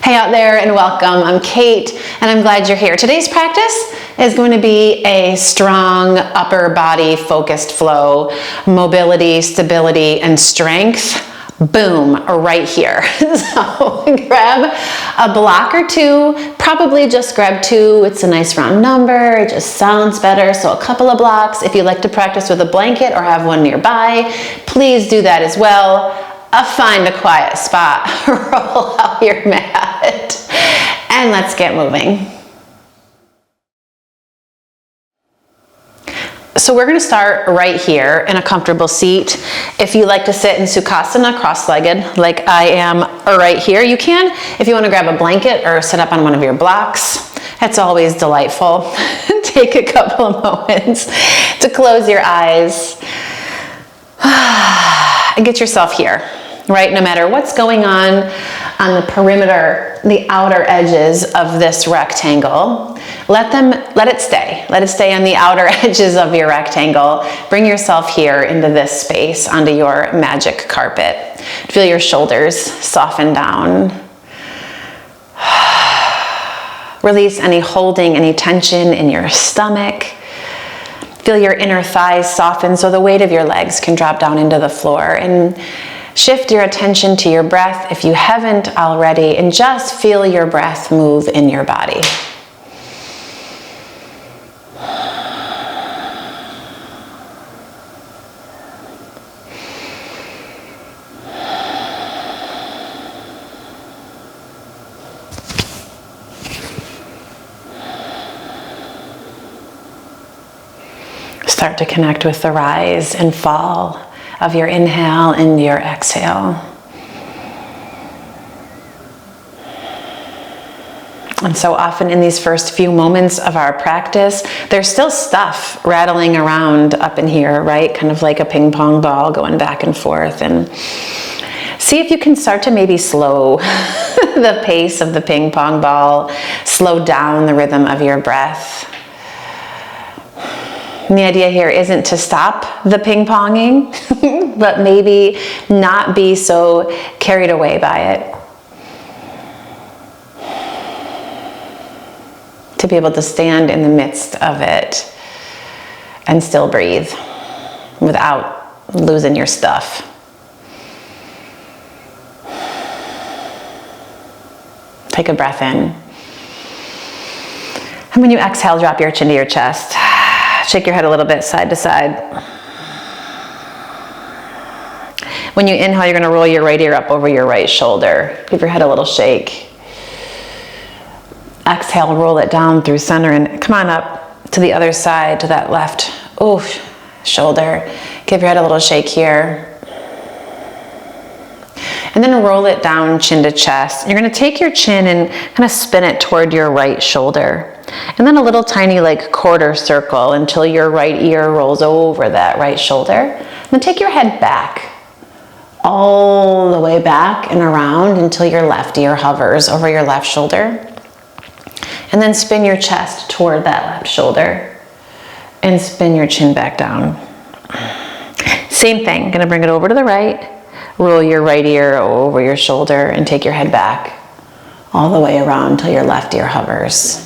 Hey out there and welcome. I'm Kate and I'm glad you're here. Today's practice is going to be a strong upper body focused flow, mobility, stability, and strength. Boom, right here. So grab a block or two, probably just grab two. It's a nice round number, it just sounds better. So a couple of blocks. If you like to practice with a blanket or have one nearby, please do that as well. Find a quiet spot, roll out your mat, and let's get moving. So we're going to start right here in a comfortable seat. If you like to sit in Sukhasana, cross-legged, like I am right here, you can. If you want to grab a blanket or sit up on one of your blocks, it's always delightful. Take a couple of moments to close your eyes and get yourself here. Right, no matter what's going on the perimeter, the outer edges of this rectangle, let it stay. Let it stay on the outer edges of your rectangle. Bring yourself here into this space, onto your magic carpet. Feel your shoulders soften down. Release any holding, any tension in your stomach. Feel your inner thighs soften so the weight of your legs can drop down into the floor, and shift your attention to your breath if you haven't already, and just feel your breath move in your body. Start to connect with the rise and fall of your inhale and your exhale. And so often in these first few moments of our practice, there's still stuff rattling around up in here, right? Kind of like a ping pong ball going back and forth. And see if you can start to maybe slow the pace of the ping pong ball, slow down the rhythm of your breath. And the idea here isn't to stop the ping-ponging, but maybe not be so carried away by it. To be able to stand in the midst of it and still breathe without losing your stuff. Take a breath in. And when you exhale, drop your chin to your chest. Shake your head a little bit side to side. When you inhale, you're going to roll your right ear up over your right shoulder. Give your head a little shake. Exhale, roll it down through center and come on up to the other side, to that left shoulder. Give your head a little shake here. And then roll it down chin to chest. You're going to take your chin and kind of spin it toward your right shoulder. And then a little tiny like quarter circle until your right ear rolls over that right shoulder. And then take your head back, all the way back and around until your left ear hovers over your left shoulder. And then spin your chest toward that left shoulder and spin your chin back down. Same thing, gonna bring it over to the right. Roll your right ear over your shoulder and take your head back all the way around until your left ear hovers.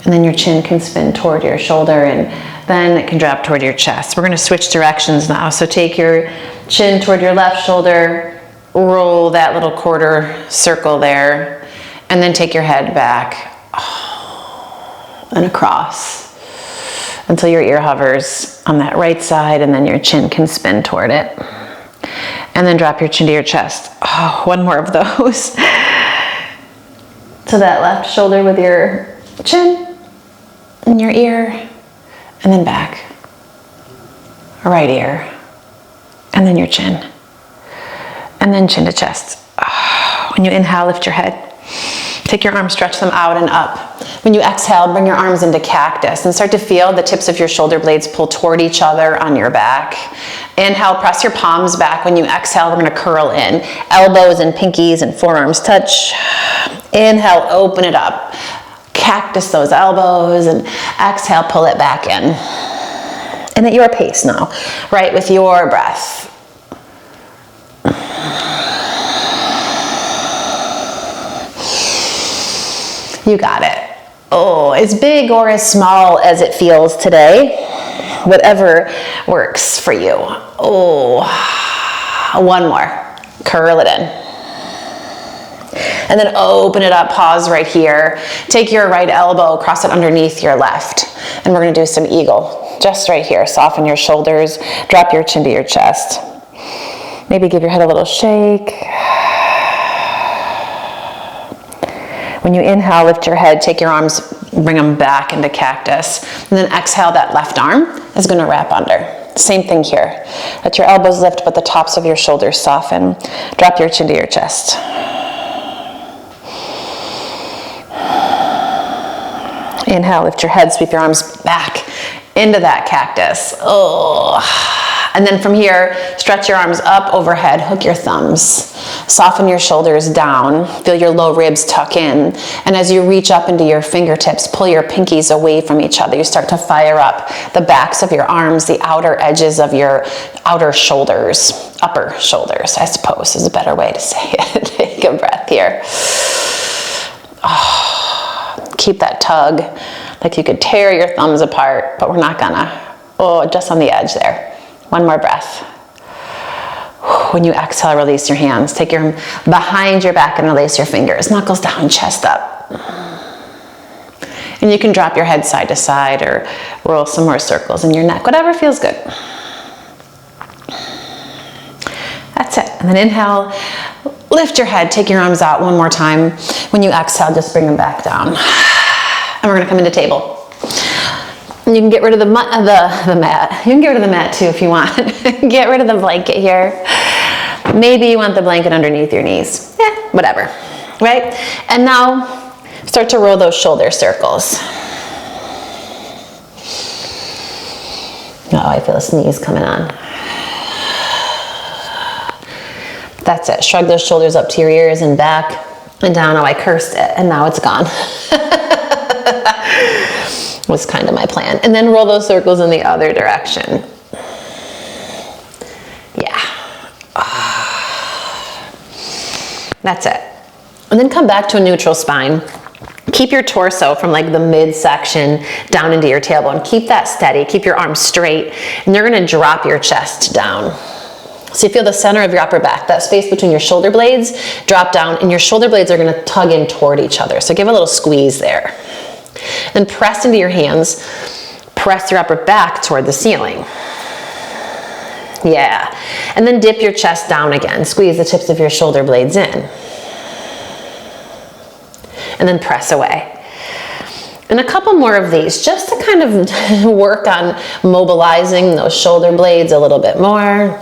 And then your chin can spin toward your shoulder and then it can drop toward your chest. We're going to switch directions now. So take your chin toward your left shoulder, roll that little quarter circle there, and then take your head back and across until your ear hovers on that right side, and then your chin can spin toward it. And then drop your chin to your chest. One more of those. To that left shoulder with your chin and your ear, and then back. Right ear, and then your chin. And then chin to chest. When you inhale, lift your head. Take your arms, stretch them out and up. When you exhale, bring your arms into cactus and start to feel the tips of your shoulder blades pull toward each other on your back. Inhale, press your palms back. When you exhale, we're going to curl in. Elbows and pinkies and forearms touch. Inhale, open it up. Cactus those elbows, and exhale, pull it back in. And at your pace now, right, with your breath. You got it. Oh, as big or as small as it feels today, whatever works for you. Oh, one more. Curl it in. And then open it up, pause right here. Take your right elbow, cross it underneath your left. And we're gonna do some eagle, just right here. Soften your shoulders, drop your chin to your chest. Maybe give your head a little shake. When you inhale, lift your head, take your arms, bring them back into cactus. And then exhale, that left arm is gonna wrap under. Same thing here. Let your elbows lift, but the tops of your shoulders soften. Drop your chin to your chest. Inhale, lift your head, sweep your arms back into that cactus. Oh. And then from here, stretch your arms up overhead, hook your thumbs. Soften your shoulders down, feel your low ribs tuck in. And as you reach up into your fingertips, pull your pinkies away from each other. You start to fire up the backs of your arms, the outer edges of your outer shoulders, upper shoulders, I suppose is a better way to say it. Take a breath here. Oh, keep that tug, like you could tear your thumbs apart, but we're not gonna. Oh, just on the edge there. One more breath. When you exhale, release your hands. Take your behind your back and release your fingers. Knuckles down, chest up. And you can drop your head side to side or roll some more circles in your neck, whatever feels good. That's it. And then inhale, lift your head, take your arms out one more time. When you exhale, just bring them back down. And we're gonna come into table. You can get rid of the mat. You can get rid of the mat too if you want. Get rid of the blanket here. Maybe you want the blanket underneath your knees. Yeah, whatever, right? And now start to roll those shoulder circles. Oh, I feel a sneeze coming on. That's it. Shrug those shoulders up to your ears and back and down. Oh, I cursed it and now it's gone. Was kind of my plan. And then roll those circles in the other direction. Yeah. That's it. And then come back to a neutral spine. Keep your torso from like the midsection down into your tailbone. Keep that steady. Keep your arms straight. And you're gonna drop your chest down. So you feel the center of your upper back, that space between your shoulder blades, drop down, and your shoulder blades are gonna tug in toward each other. So give a little squeeze there. Then press into your hands, press your upper back toward the ceiling. Yeah. And then dip your chest down again. Squeeze the tips of your shoulder blades in. And then press away. And a couple more of these, just to kind of work on mobilizing those shoulder blades a little bit more.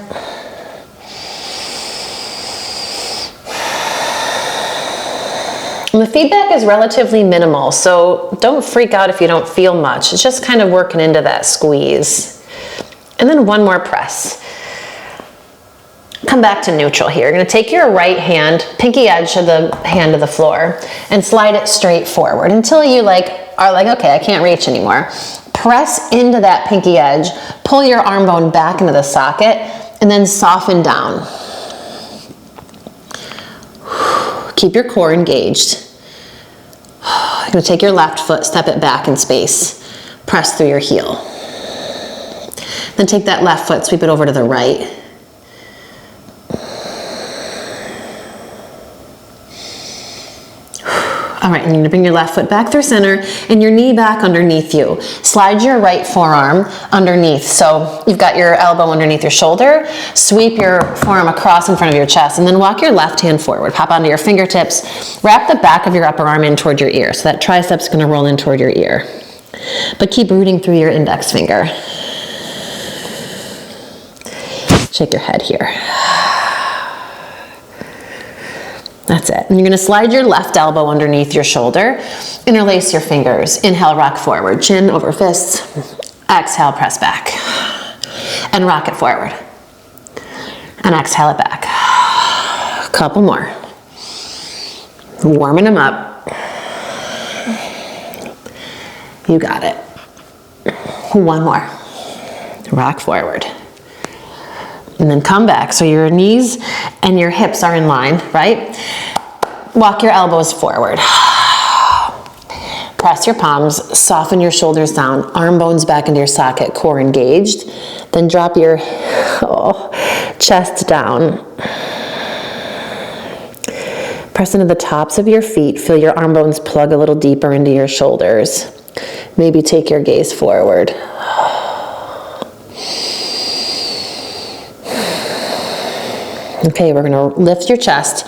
And the feedback is relatively minimal, so don't freak out if you don't feel much. It's just kind of working into that squeeze. And then one more press. Come back to neutral here. You're gonna take your right hand, pinky edge of the hand to the floor, and slide it straight forward until you are like, okay, I can't reach anymore. Press into that pinky edge, pull your arm bone back into the socket, and then soften down. Keep your core engaged. You're gonna take your left foot, step it back in space. Press through your heel. Then take that left foot, sweep it over to the right. All right, and you're gonna bring your left foot back through center and your knee back underneath you. Slide your right forearm underneath. So you've got your elbow underneath your shoulder, sweep your forearm across in front of your chest, and then walk your left hand forward. Hop onto your fingertips, wrap the back of your upper arm in toward your ear. So that tricep's gonna roll in toward your ear. But keep rooting through your index finger. Shake your head here. That's it. And you're gonna slide your left elbow underneath your shoulder, interlace your fingers. Inhale, rock forward, chin over fists. Exhale, press back. And rock it forward. And exhale it back. Couple more. Warming them up. You got it. One more. Rock forward. And then come back. So your knees and your hips are in line, right? Walk your elbows forward. Press your palms, soften your shoulders down, arm bones back into your socket, core engaged. Then drop your chest down. Press into the tops of your feet. Feel your arm bones plug a little deeper into your shoulders. Maybe take your gaze forward. Okay, we're gonna lift your chest,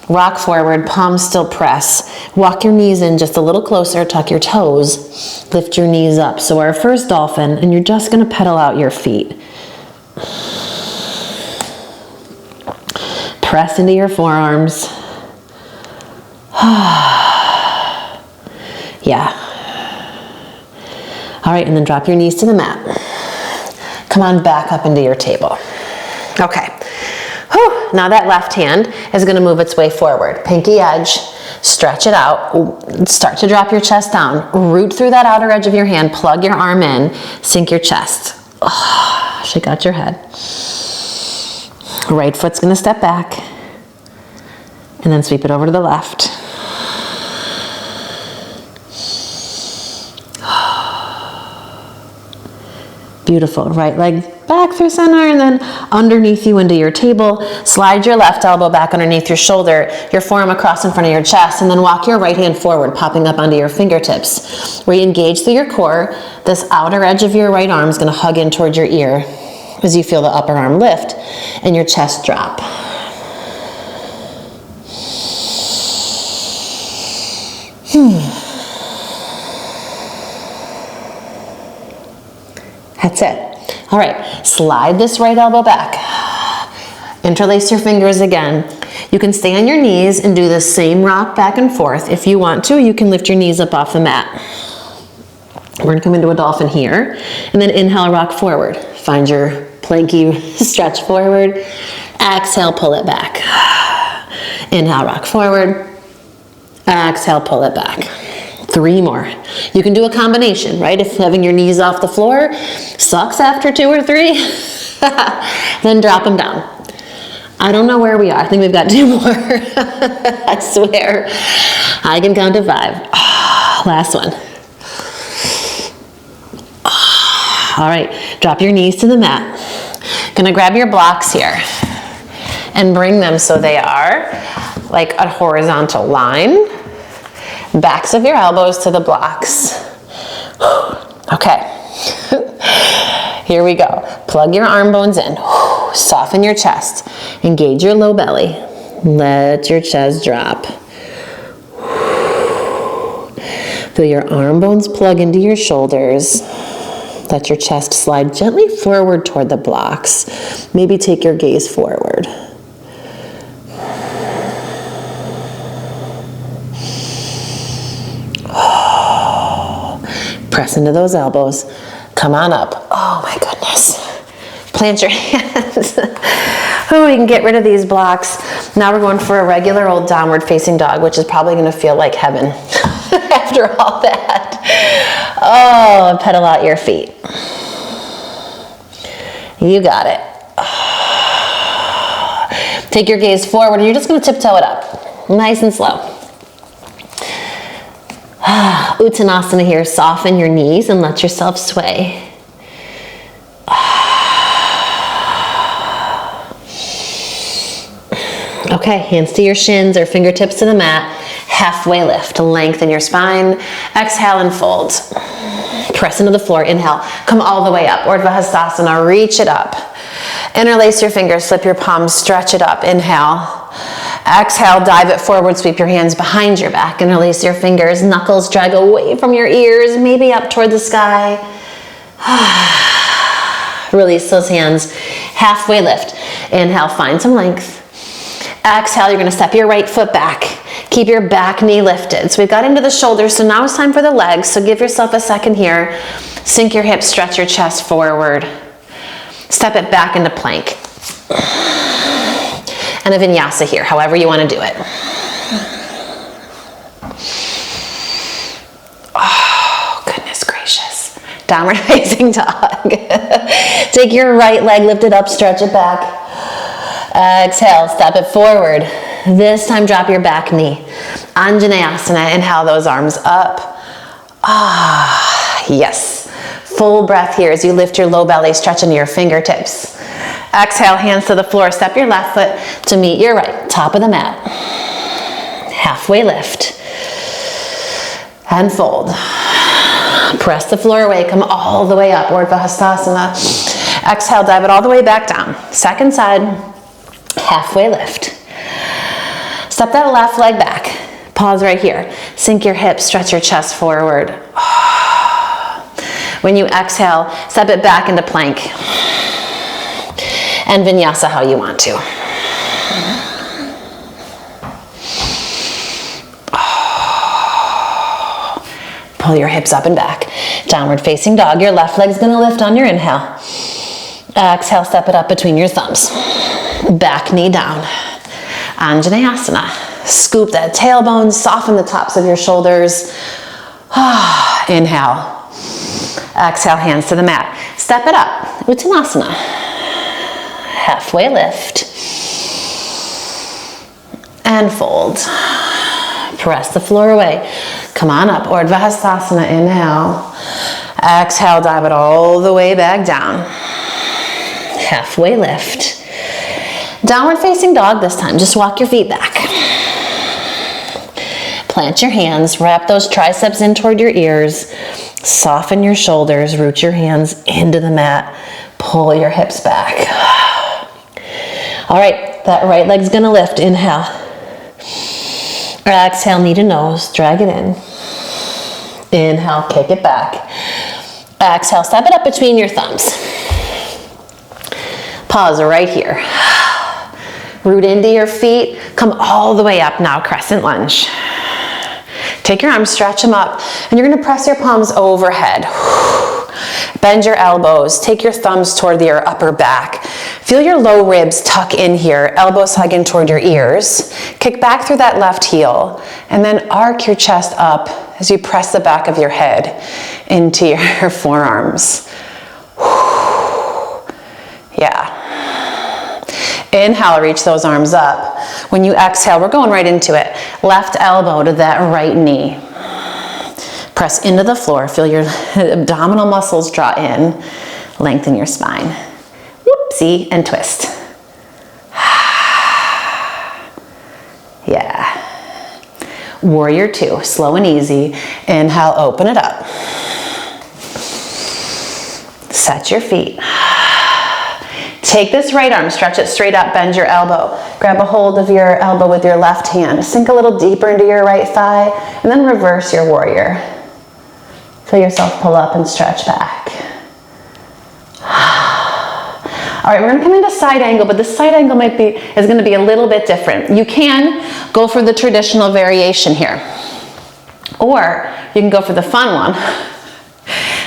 rock forward, palms still press. Walk your knees in just a little closer, tuck your toes, lift your knees up. So our first dolphin, and you're just gonna pedal out your feet. Press into your forearms. Yeah. All right, and then drop your knees to the mat. Come on back up into your table. Okay. Whew. Now that left hand is going to move its way forward. Pinky edge, stretch it out. Start to drop your chest down. Root through that outer edge of your hand. Plug your arm in. Sink your chest. Oh, shake out your head. Right foot's going to step back. And then sweep it over to the left. Beautiful. Right leg back through center and then underneath you into your table. Slide your left elbow back underneath your shoulder, your forearm across in front of your chest, and then walk your right hand forward, popping up onto your fingertips. Re-engage through your core. This outer edge of your right arm is going to hug in towards your ear as you feel the upper arm lift and your chest drop. That's it. All right, slide this right elbow back. Interlace your fingers again. You can stay on your knees and do the same rock back and forth. If you want to, you can lift your knees up off the mat. We're gonna come into a dolphin here, and then inhale, rock forward. Find your planky stretch forward. Exhale, pull it back. Inhale, rock forward. Exhale, pull it back. 3 more. You can do a combination, right? If having your knees off the floor sucks after 2 or 3, then drop them down. I don't know where we are. I think we've got 2 more. I swear. I can count to 5. Last one. All right, drop your knees to the mat. Gonna grab your blocks here and bring them so they are like a horizontal line. Backs of your elbows to the blocks. Okay. Here we go. Plug your arm bones in. Soften your chest. Engage your low belly. Let your chest drop. Feel your arm bones plug into your shoulders. Let your chest slide gently forward toward the blocks. Maybe take your gaze forward. Press into those elbows. Come on up. Oh my goodness. Plant your hands. Oh, we can get rid of these blocks. Now we're going for a regular old downward facing dog, which is probably going to feel like heaven after all that. Oh, pedal out your feet. You got it. Take your gaze forward and you're just going to tiptoe it up. Nice and slow. Uttanasana here. Soften your knees and let yourself sway. Okay, hands to your shins or fingertips to the mat. Halfway lift. Lengthen your spine. Exhale and fold. Press into the floor. Inhale. Come all the way up. Urdhva Hastasana. Reach it up. Interlace your fingers. Slip your palms. Stretch it up. Inhale. Exhale, dive it forward, sweep your hands behind your back, interlace your fingers, knuckles drag away from your ears, maybe up toward the sky. Release those hands, halfway lift. Inhale, find some length. Exhale, you're gonna step your right foot back. Keep your back knee lifted. So we've got into the shoulders, so now it's time for the legs. So give yourself a second here. Sink your hips, stretch your chest forward. Step it back into plank. And a vinyasa here, however you want to do it. Oh, goodness gracious. Downward facing dog. Take your right leg, lift it up, stretch it back. Exhale, step it forward. This time drop your back knee. Anjaneyasana, inhale those arms up. Ah, yes. Full breath here as you lift your low belly, stretch into your fingertips. Exhale, hands to the floor. Step your left foot to meet your right, top of the mat. Halfway lift. And fold. Press the floor away, come all the way up, Urdhva Hastasana. Exhale, dive it all the way back down. Second side, halfway lift. Step that left leg back. Pause right here. Sink your hips, stretch your chest forward. When you exhale, step it back into plank. And vinyasa how you want to. Pull your hips up and back. Downward facing dog. Your left leg's gonna lift on your inhale. Exhale, step it up between your thumbs. Back knee down. Anjaneyasana. Scoop that tailbone, soften the tops of your shoulders. Inhale. Exhale, hands to the mat. Step it up. Uttanasana. Halfway lift. And fold. Press the floor away. Come on up, Urdhva Hastasana, inhale. Exhale, dive it all the way back down. Halfway lift. Downward facing dog this time, just walk your feet back. Plant your hands, wrap those triceps in toward your ears. Soften your shoulders, root your hands into the mat. Pull your hips back. All right, that right leg's gonna lift, inhale. Exhale, knee to nose, drag it in. Inhale, kick it back. Exhale, step it up between your thumbs. Pause right here. Root into your feet, come all the way up now, crescent lunge. Take your arms, stretch them up, and you're gonna press your palms overhead. Bend your elbows, take your thumbs toward your upper back. Feel your low ribs tuck in here, elbows hug in toward your ears. Kick back through that left heel, and then arc your chest up as you press the back of your head into your forearms. Yeah. Inhale, reach those arms up. When you exhale, we're going right into it. Left elbow to that right knee. Press into the floor, feel your abdominal muscles draw in, lengthen your spine. Whoopsie, and twist. Yeah. Warrior two, slow and easy. Inhale, open it up. Set your feet. Take this right arm, stretch it straight up, bend your elbow. Grab a hold of your elbow with your left hand. Sink a little deeper into your right thigh, and then reverse your warrior. Feel yourself pull up and stretch back. All right, we're gonna come into side angle, but the side angle is gonna be a little bit different. You can go for the traditional variation here, or you can go for the fun one.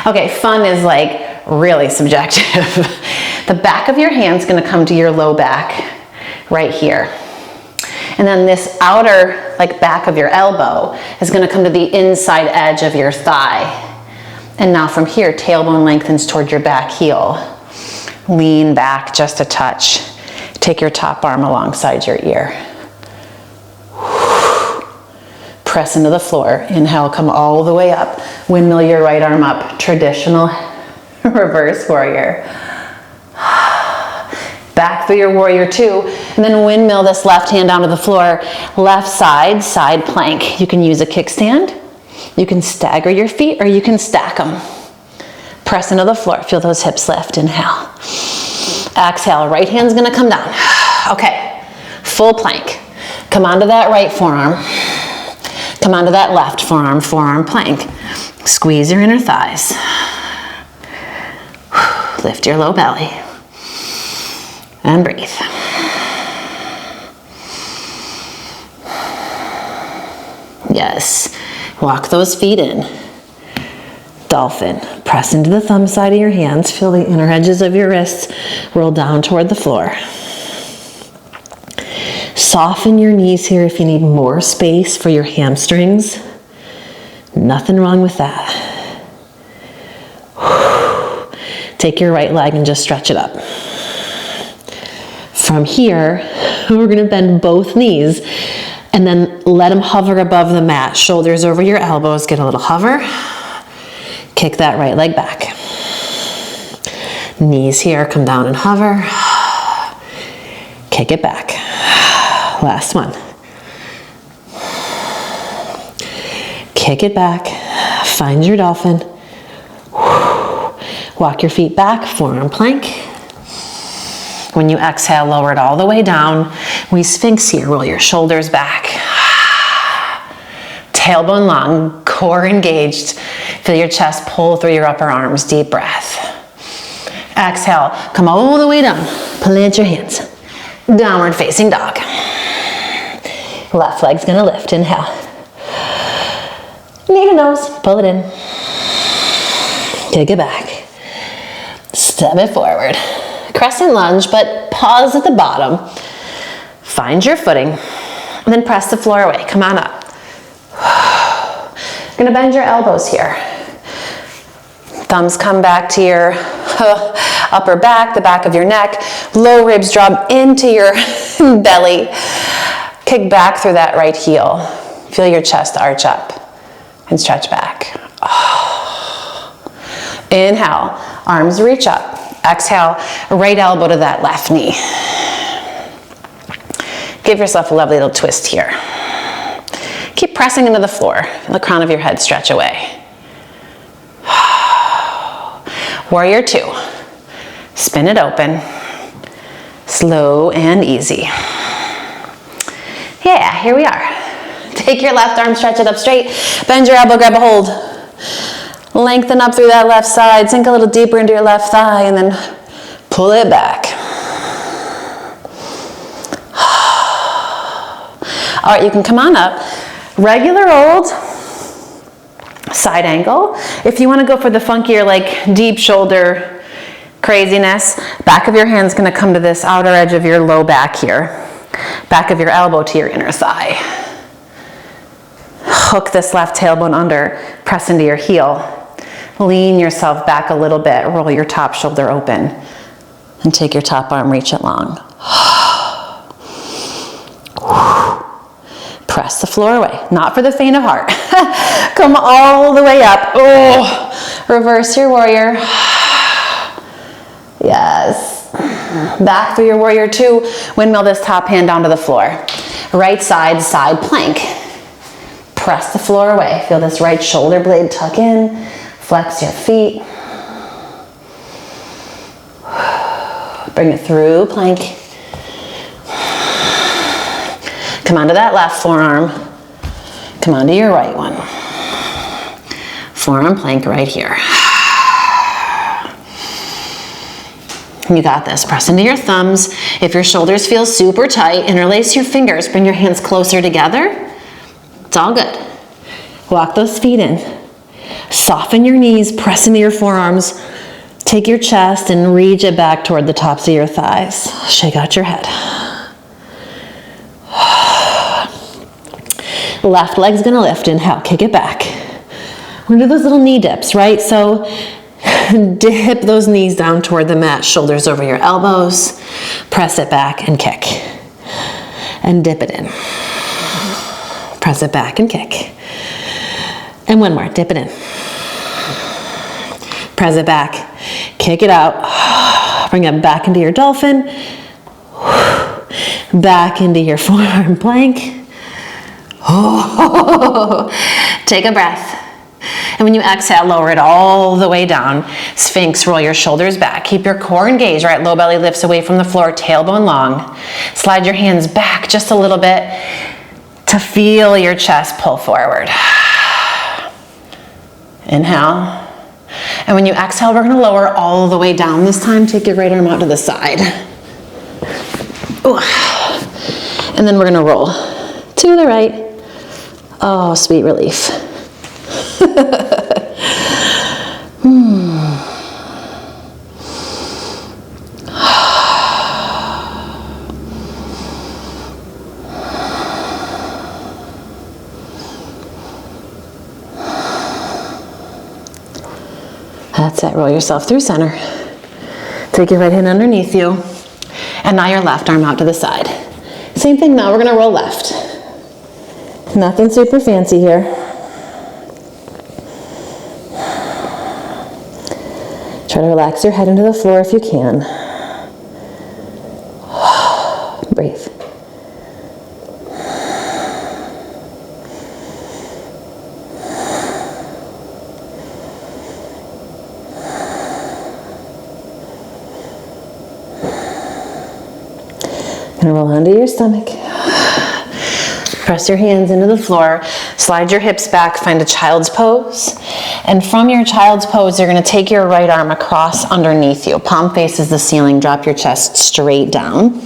Okay, fun is like really subjective. The back of your hand's gonna come to your low back right here. And then this outer back of your elbow is gonna come to the inside edge of your thigh. And now from here, tailbone lengthens toward your back heel. Lean back just a touch. Take your top arm alongside your ear. Press into the floor. Inhale, come all the way up. Windmill your right arm up. Traditional reverse warrior. Back through your warrior two, and then windmill this left hand onto the floor. Left side, side plank. You can use a kickstand. You can stagger your feet, or you can stack them. Press into the floor. Feel those hips lift. Inhale. Exhale. Right hand's gonna come down. Okay. Full plank. Come onto that right forearm. Come onto that left forearm. Forearm plank. Squeeze your inner thighs. Lift your low belly. And breathe. Yes. Walk those feet in. Dolphin. Press into the thumb side of your hands. Feel the inner edges of your wrists roll down toward the floor. Soften your knees here if you need more space for your hamstrings. Nothing wrong with that. Take your right leg and just stretch it up. From here, we're gonna bend both knees and then let them hover above the mat. Shoulders over your elbows, get a little hover. Kick that right leg back. Knees here, come down and hover. Kick it back. Last one. Kick it back. Find your dolphin. Walk your feet back, forearm plank. When you exhale, lower it all the way down. We sphinx here, roll your shoulders back. Tailbone long, core engaged. Feel your chest pull through your upper arms, deep breath. Exhale, come all the way down. Plant your hands. Downward facing dog. Left leg's gonna lift, inhale. Knee to nose, pull it in. Kick it back. Step it forward. Crescent lunge, but pause at the bottom. Find your footing, and then press the floor away. Come on up. You're gonna bend your elbows here. Thumbs come back to your upper back, the back of your neck. Low ribs drop into your belly. Kick back through that right heel. Feel your chest arch up and stretch back. Inhale, arms reach up. Exhale, right elbow to that left knee. Give yourself a lovely little twist here. Keep pressing into the floor. The crown of your head stretch away. Warrior two. Spin it open. Slow and easy. Yeah, here we are. Take your left arm, stretch it up straight. Bend your elbow, grab a hold. Lengthen up through that left side. Sink a little deeper into your left thigh and then pull it back. All right, you can come on up. Regular old side angle. If you want to go for the funkier, like deep shoulder craziness, back of your hand's going to come to this outer edge of your low back here. Back of your elbow to your inner thigh. Hook this left tailbone under, press into your heel. Lean yourself back a little bit, roll your top shoulder open, and take your top arm, reach it long. Press the floor away, not for the faint of heart. Come all the way up. Oh, reverse your warrior. Yes. Back through your warrior two, windmill this top hand down to the floor. Right side, side plank. Press the floor away. Feel this right shoulder blade tuck in. Flex your feet. Bring it through plank. Come onto that left forearm. Come onto your right one. Forearm plank right here. You got this. Press into your thumbs. If your shoulders feel super tight, interlace your fingers. Bring your hands closer together. It's all good. Walk those feet in. Soften your knees, press into your forearms. Take your chest and reach it back toward the tops of your thighs. Shake out your head. Left leg's gonna lift. Inhale, kick it back. We're gonna do those little knee dips, right? So dip those knees down toward the mat, shoulders over your elbows. Press it back and kick. And dip it in. Press it back and kick. And one more, dip it in. Press it back, kick it out. Bring it back into your dolphin. Back into your forearm plank. Take a breath. And when you exhale, lower it all the way down. Sphinx, roll your shoulders back. Keep your core engaged, right? Low belly lifts away from the floor, tailbone long. Slide your hands back just a little bit to feel your chest pull forward. Inhale. And when you exhale, we're gonna lower all the way down. This time, take your right arm out to the side. Ooh. And then we're gonna roll to the right. Oh, sweet relief. That's it, roll yourself through center. Take your right hand underneath you. And now your left arm out to the side. Same thing now, we're gonna roll left. Nothing super fancy here. Try to relax your head into the floor if you can. Breathe. Gonna roll onto your stomach. Press your hands into the floor. Slide your hips back, find a child's pose. And from your child's pose, you're gonna take your right arm across underneath you. Palm faces the ceiling, drop your chest straight down.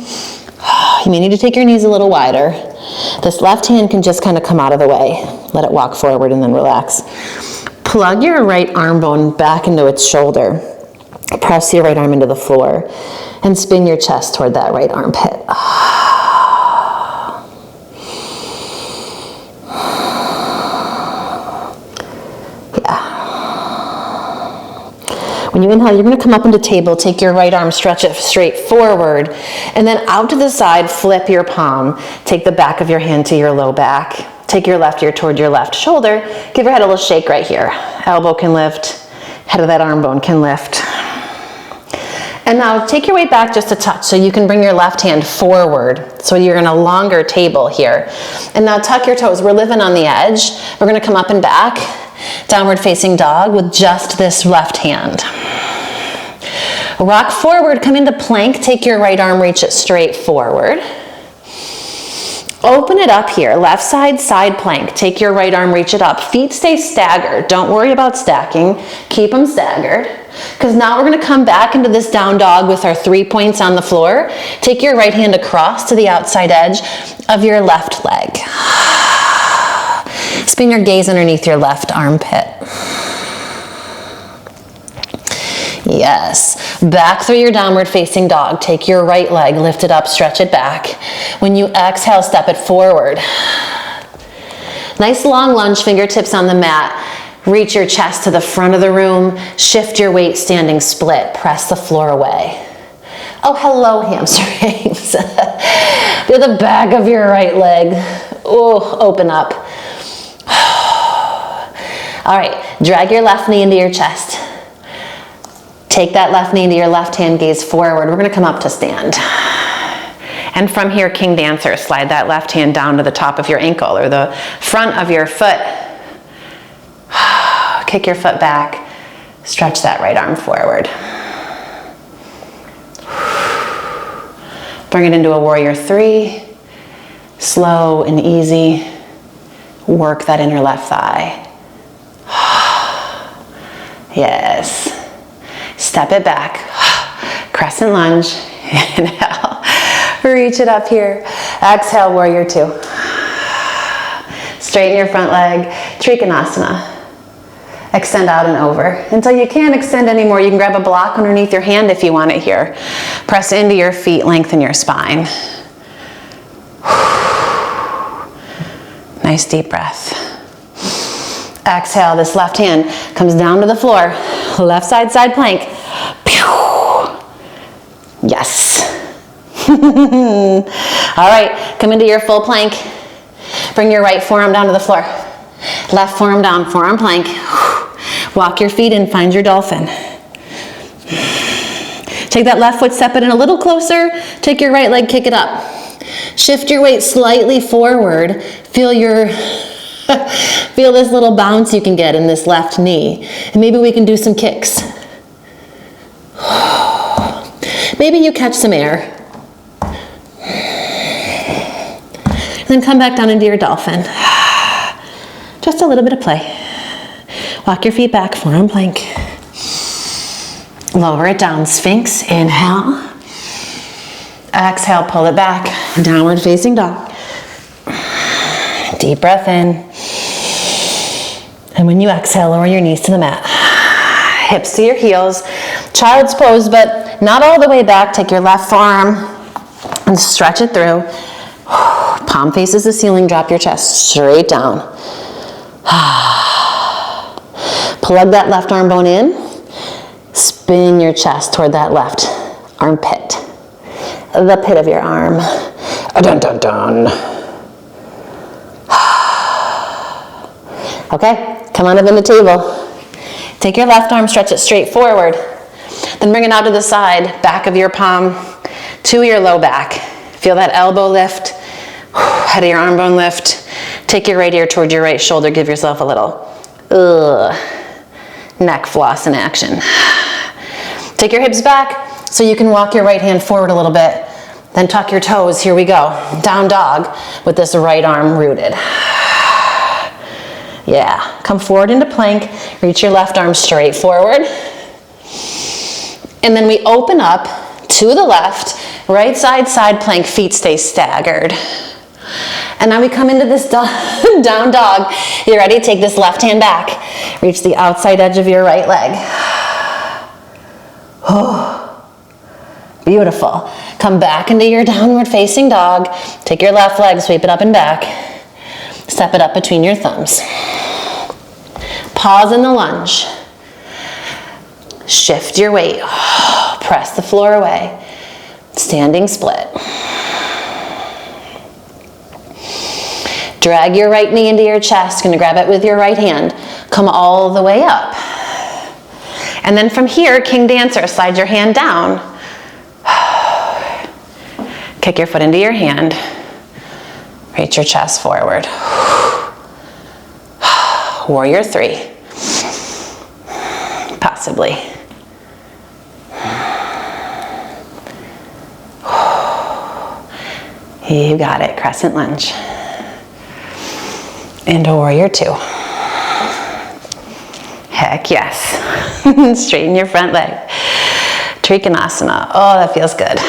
You may need to take your knees a little wider. This left hand can just kind of come out of the way. Let it walk forward and then relax. Plug your right arm bone back into its shoulder. Press your right arm into the floor and spin your chest toward that right armpit. When you inhale, you're going to come up into table, take your right arm, stretch it straight forward, and then out to the side, flip your palm. Take the back of your hand to your low back. Take your left ear toward your left shoulder. Give your head a little shake right here. Elbow can lift, head of that arm bone can lift. And now take your weight back just a touch so you can bring your left hand forward. So you're in a longer table here. And now tuck your toes. We're living on the edge. We're going to come up and back. Downward facing dog with just this left hand. Rock forward, come into plank. Take your right arm, reach it straight forward. Open it up here, left side, side plank. Take your right arm, reach it up. Feet stay staggered. Don't worry about stacking. Keep them staggered. Because now we're going to come back into this down dog with our 3 points on the floor. Take your right hand across to the outside edge of your left leg. Spin your gaze underneath your left armpit. Yes. Back through your downward facing dog. Take your right leg, lift it up, stretch it back. When you exhale, step it forward. Nice long lunge, fingertips on the mat. Reach your chest to the front of the room. Shift your weight, standing split. Press the floor away. Oh, hello, hamstrings. Feel the back of your right leg. Oh, open up. All right, drag your left knee into your chest. Take that left knee into your left hand, gaze forward. We're gonna come up to stand. And from here, King Dancer, slide that left hand down to the top of your ankle or the front of your foot. Kick your foot back, stretch that right arm forward. Bring it into a warrior 3. Slow and easy. Work that inner left thigh. Yes. Step it back. Crescent lunge. Inhale. Reach it up here. Exhale, warrior 2. Straighten your front leg. Trikonasana. Extend out and over. Until you can't extend anymore, you can grab a block underneath your hand if you want it here. Press into your feet, lengthen your spine. Nice deep breath. Exhale, this left hand comes down to the floor. Left side, side plank. Yes. All right, come into your full plank. Bring your right forearm down to the floor. Left forearm down, forearm plank. Walk your feet in, find your dolphin. Take that left foot, step it in a little closer. Take your right leg, kick it up. Shift your weight slightly forward. Feel this little bounce you can get in this left knee. And maybe we can do some kicks. Maybe you catch some air. And then come back down into your dolphin. Just a little bit of play. Walk your feet back, forearm plank. Lower it down, Sphinx, inhale. Exhale, pull it back, downward facing dog. Deep breath in. And when you exhale, lower your knees to the mat. Hips to your heels. Child's pose, but not all the way back. Take your left forearm and stretch it through. Palm faces the ceiling, drop your chest straight down. Plug that left arm bone in. Spin your chest toward that left armpit. The pit of your arm. Dun, dun, dun. Okay, come on up in the table. Take your left arm, stretch it straight forward. Then bring it out to the side, back of your palm to your low back. Feel that elbow lift, head of your arm bone lift. Take your right ear toward your right shoulder. Give yourself a little neck floss in action. Take your hips back so you can walk your right hand forward a little bit. Then tuck your toes. Here we go. Down dog with this right arm rooted. Yeah. Come forward into plank. Reach your left arm straight forward. And then we open up to the left. Right side, side plank. Feet stay staggered. And now we come into this down dog. You ready? Take this left hand back. Reach the outside edge of your right leg. Oh, beautiful. Come back into your downward facing dog. Take your left leg, sweep it up and back. Step it up between your thumbs. Pause in the lunge. Shift your weight. Press the floor away. Standing split. Drag your right knee into your chest. Gonna grab it with your right hand. Come all the way up. And then from here, King Dancer, slide your hand down. Kick your foot into your hand. Reach your chest forward. Warrior 3. Possibly. You got it, crescent lunge. Into warrior 2. Heck yes. Straighten your front leg. Trikonasana. Oh, that feels good.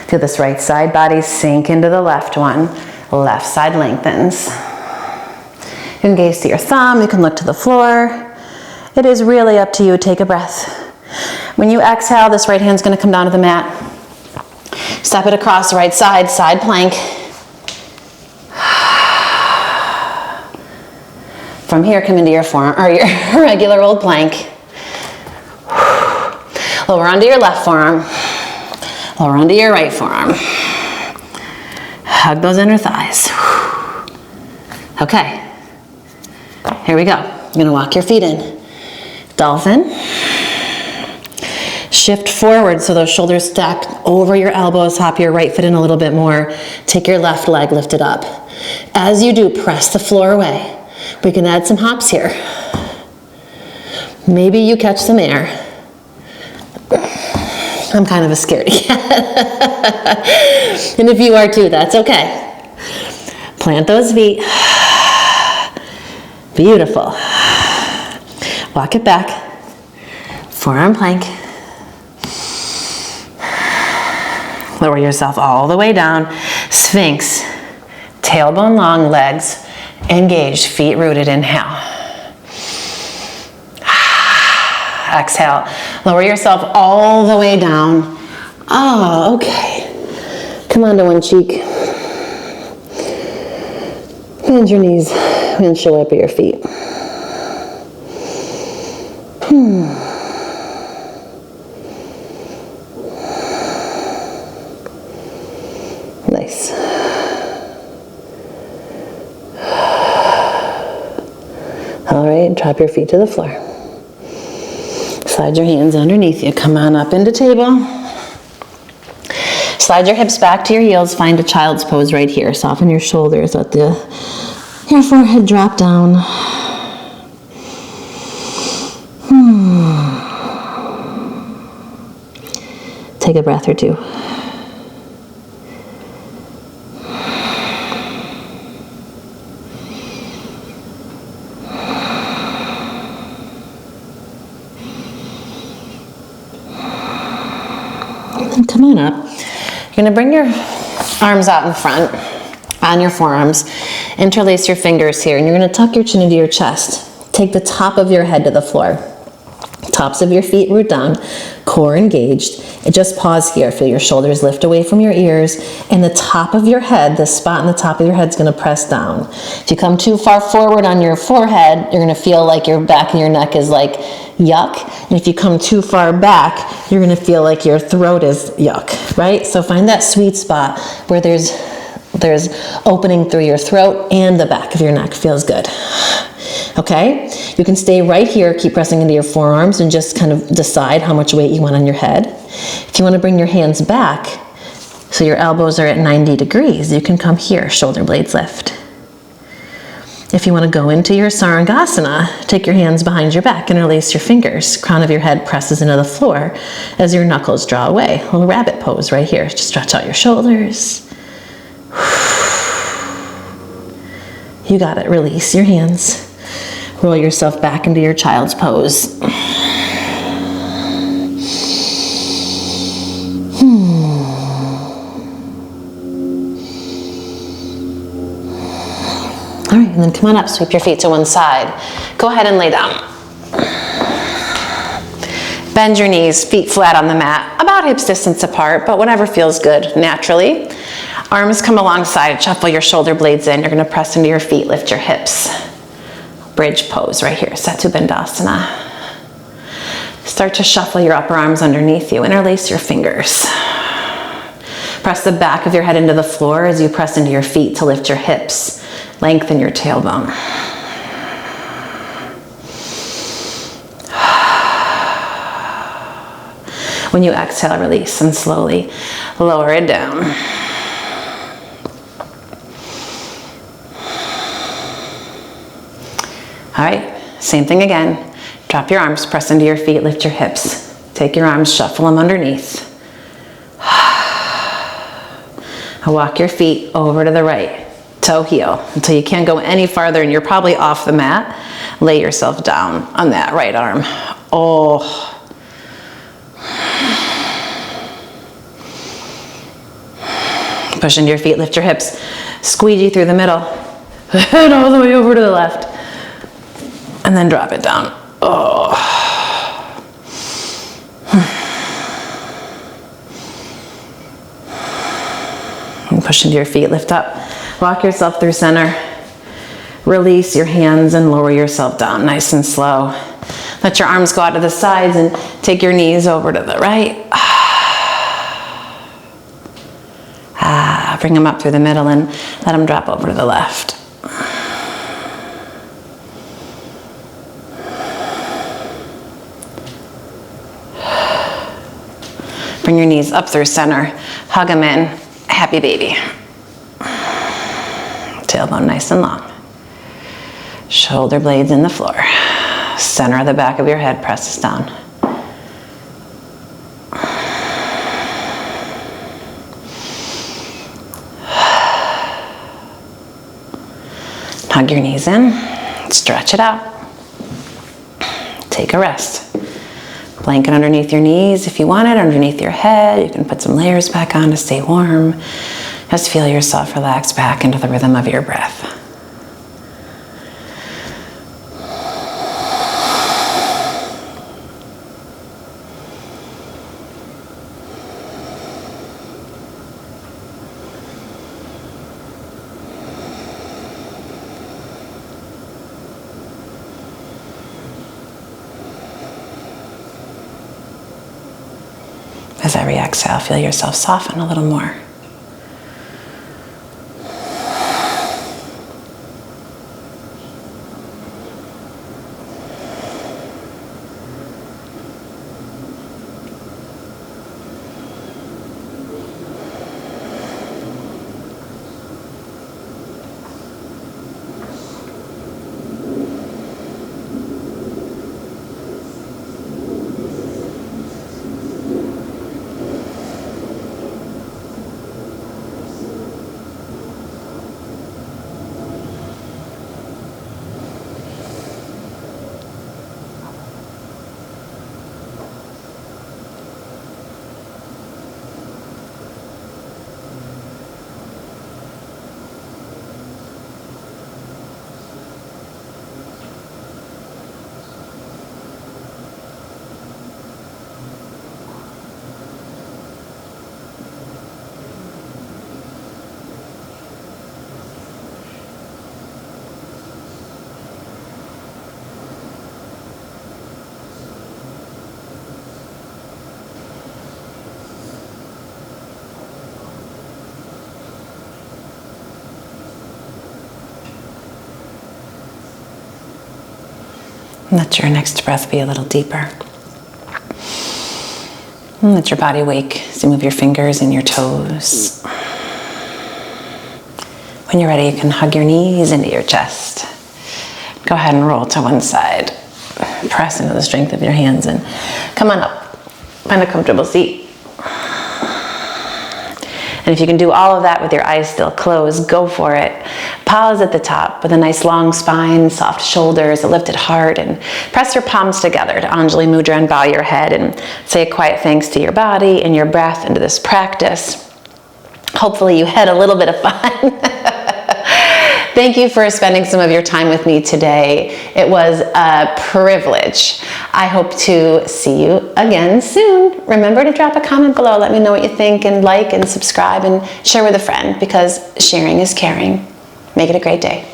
Feel this right side body sink into the left one. Left side lengthens. You can gaze to your thumb. You can look to the floor. It is really up to you. Take a breath. When you exhale, this right hand's going to come down to the mat. Step it across the right side, side plank. From here, come into your forearm, or your regular old plank. Lower onto your left forearm. Lower onto your right forearm. Hug those inner thighs. Okay. Here we go. You're gonna walk your feet in. Dolphin. Shift forward so those shoulders stack over your elbows. Hop your right foot in a little bit more. Take your left leg, lift it up. As you do, press the floor away. We can add some hops here. Maybe you catch some air. I'm kind of a scaredy cat. And if you are too, that's okay. Plant those feet. Beautiful. Walk it back. Forearm plank. Lower yourself all the way down. Sphinx. Tailbone long, legs engaged, feet rooted. Inhale. Exhale. Lower yourself all the way down. Oh, okay. Come onto one cheek. Bend your knees and shoulder up at your feet. Nice. All right, drop your feet to the floor. Slide your hands underneath you. Come on up into table. Slide your hips back to your heels. Find a child's pose right here. Soften your shoulders. Let your forehead drop down. Take a breath or two. And come on up. You're going to bring your arms out in front on your forearms. Interlace your fingers here, and you're going to tuck your chin into your chest. Take the top of your head to the floor. Tops of your feet root down, core engaged. And just pause here. Feel your shoulders lift away from your ears, and the top of your head, the spot in the top of your head is going to press down. If you come too far forward on your forehead, you're going to feel like your back of your neck is like yuck. And if you come too far back, you're going to feel like your throat is yuck, right? So find that sweet spot where there's opening through your throat and the back of your neck. Feels good. Okay? You can stay right here, keep pressing into your forearms, and just kind of decide how much weight you want on your head. If you want to bring your hands back, so your elbows are at 90 degrees, you can come here, shoulder blades lift. If you want to go into your Sarangasana, take your hands behind your back, interlace your fingers. Crown of your head presses into the floor as your knuckles draw away. A little rabbit pose right here. Just stretch out your shoulders. You got it. Release your hands. Roll yourself back into your child's pose. All right, and then come on up, sweep your feet to one side. Go ahead and lay down. Bend your knees, feet flat on the mat, about hips distance apart, but whatever feels good naturally. Arms come alongside, shuffle your shoulder blades in. You're gonna press into your feet, lift your hips. Bridge pose right here, Setu Bandhasana. Start to shuffle your upper arms underneath you, interlace your fingers. Press the back of your head into the floor as you press into your feet to lift your hips. Lengthen your tailbone. When you exhale, release and slowly lower it down. All right, same thing again. Drop your arms, press into your feet, lift your hips. Take your arms, shuffle them underneath. Walk your feet over to the right, toe heel, until you can't go any farther and you're probably off the mat. Lay yourself down on that right arm. Oh. Push into your feet, lift your hips. Squeegee through the middle. And all the way over to the left. And then drop it down. Oh. And push into your feet, lift up. Walk yourself through center. Release your hands and lower yourself down nice and slow. Let your arms go out to the sides and take your knees over to the right. Bring them up through the middle and let them drop over to the left. Bring your knees up through center. Hug them in. Happy baby. Tailbone nice and long. Shoulder blades in the floor. Center of the back of your head presses down. Hug your knees in. Stretch it out. Take a rest. Blanket underneath your knees if you want it, underneath your head. You can put some layers back on to stay warm. Just feel yourself relax back into the rhythm of your breath. As every exhale, feel yourself soften a little more. Let your next breath be a little deeper. And let your body wake as you move your fingers and your toes. When you're ready, you can hug your knees into your chest. Go ahead and roll to one side. Press into the strength of your hands and come on up. Find a comfortable seat. And if you can do all of that with your eyes still closed, go for it. Pause at the top with a nice long spine, soft shoulders, a lifted heart, and press your palms together to Anjali Mudra and bow your head and say a quiet thanks to your body and your breath into this practice. Hopefully you had a little bit of fun. Thank you for spending some of your time with me today. It was a privilege. I hope to see you again soon. Remember to drop a comment below. Let me know what you think, and like and subscribe and share with a friend, because sharing is caring. Make it a great day.